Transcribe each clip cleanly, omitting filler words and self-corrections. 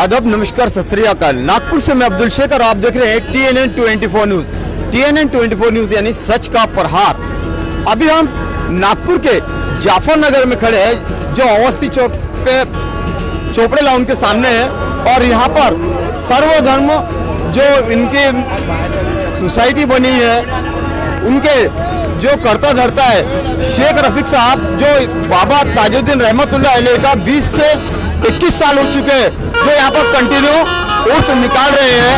आदाब, नमस्कार, सत श्री अकाल। नागपुर से मैं अब्दुल शेख और आप देख रहे हैं TNN 24 न्यूज। TNN 24 न्यूज यानी सच का प्रहार। अभी हम नागपुर के जाफर नगर में खड़े हैं, जो अवस्थी चौक पे चोपड़े लाउंज के सामने है। और यहाँ पर सर्वधर्म जो इनकी सोसाइटी बनी है, उनके जो करता धरता है शेख रफीक साहब, जो बाबा ताजुद्दीन रहमतुल्लाह अलैह का 20 से 21 साल हो चुके हैं, जो यहाँ पर कंटिन्यू उर्स निकाल रहे हैं,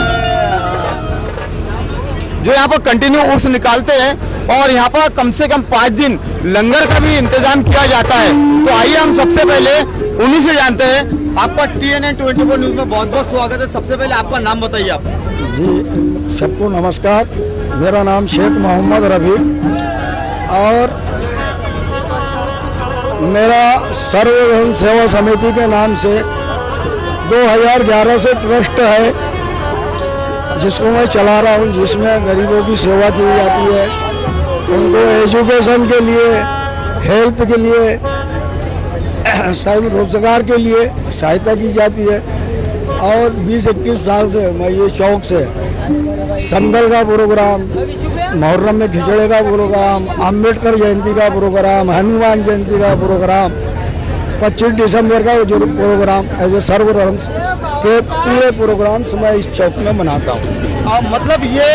जो यहाँ पर कंटिन्यू उर्स निकालते हैं। और यहाँ पर कम से कम 5 दिन लंगर का भी इंतजाम किया जाता है। तो आइए हम सबसे पहले उन्हीं से जानते हैं। आपका TNN 24 न्यूज में बहुत बहुत स्वागत है। सबसे पहले आपका नाम बताइए आप। जी, सबको नमस्कार। मेरा नाम शेख मोहम्मद रफी और मेरा सर्वधर्म सेवा समिति के नाम से 2011 से ट्रस्ट है, जिसको मैं चला रहा हूँ, जिसमें गरीबों की सेवा की जाती है, उनको एजुकेशन के लिए, हेल्थ के लिए, रोजगार के लिए सहायता की जाती है। और 20-21 साल से मैं ये चौक से संदल का प्रोग्राम, मुहर्रम में खिचड़े का प्रोग्राम, अम्बेडकर जयंती का प्रोग्राम, हनुमान जयंती का प्रोग्राम, 25 दिसंबर का जो प्रोग्राम, ऐसे सर्वधर्म के पूरे प्रोग्राम्स मैं इस चौक में मनाता हूँ। मतलब ये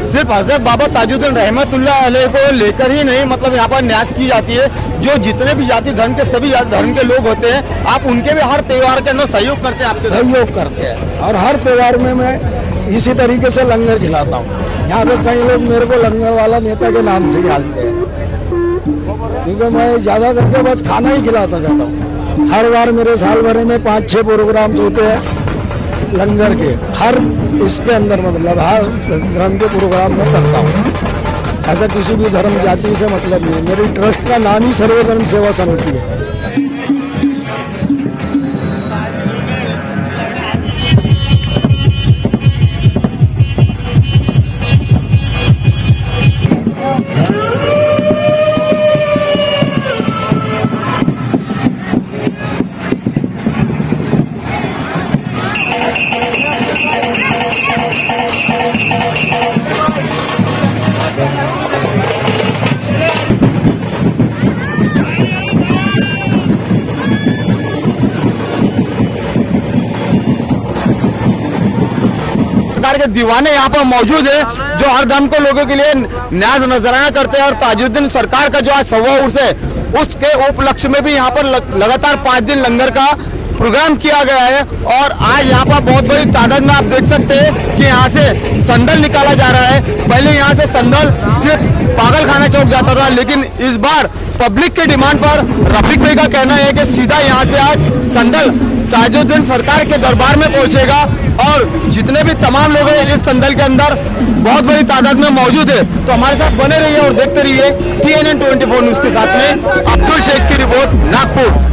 सिर्फ हजरत बाबा ताजुद्दीन रहमतुल्लाह अलैह को लेकर ही नहीं, मतलब यहाँ पर न्यास की जाती है। जो जितने भी जाति धर्म के, सभी धर्म के लोग होते हैं, आप उनके भी हर त्योहार के अंदर सहयोग करते हैं। आपके सहयोग करते हैं और हर त्योहार में मैं इसी तरीके से लंगर खिलाता हूँ। यहाँ पे कई लोग मेरे को लंगर वाला नेता के नाम से जानते हैं, क्योंकि मैं ज़्यादा करके बस खाना ही खिलाता रहता हूँ। हर बार मेरे साल भर में 5-6 प्रोग्राम्स होते हैं लंगर के, हर इसके अंदर मतलब हर धर्म के प्रोग्राम में करता हूँ। ऐसा किसी भी धर्म जाति से मतलब नहीं। मेरी ट्रस्ट का नाम ही सर्वधर्म सेवा समिति है। के दीवाने यहाँ पर मौजूद है, जो हर धर्म को लोगों के लिए न्याज नजराना करते हैं। और ताजुद्दीन सरकार का जो आज 1.25 उर्स है, उसके उपलक्ष्य में भी यहाँ पर लगातार 5 दिन लंगर का प्रोग्राम किया गया है। और आज यहाँ पर बहुत बड़ी तादाद में आप देख सकते हैं कि यहाँ से संदल निकाला जा रहा है। पहले यहाँ से संदल सिर्फ पागल खाना चौक जाता था, लेकिन इस बार पब्लिक के डिमांड पर रफीक भाई का कहना है कि सीधा यहाँ से आज संदल ताजुद्दीन सरकार के दरबार में पहुंचेगा। और जितने भी तमाम लोग हैं इस संदल के अंदर बहुत बड़ी तादाद में मौजूद है। तो हमारे साथ बने रहिए और देखते रहिए TNN 24 न्यूज के साथ में अब्दुल शेख की रिपोर्ट, नागपुर।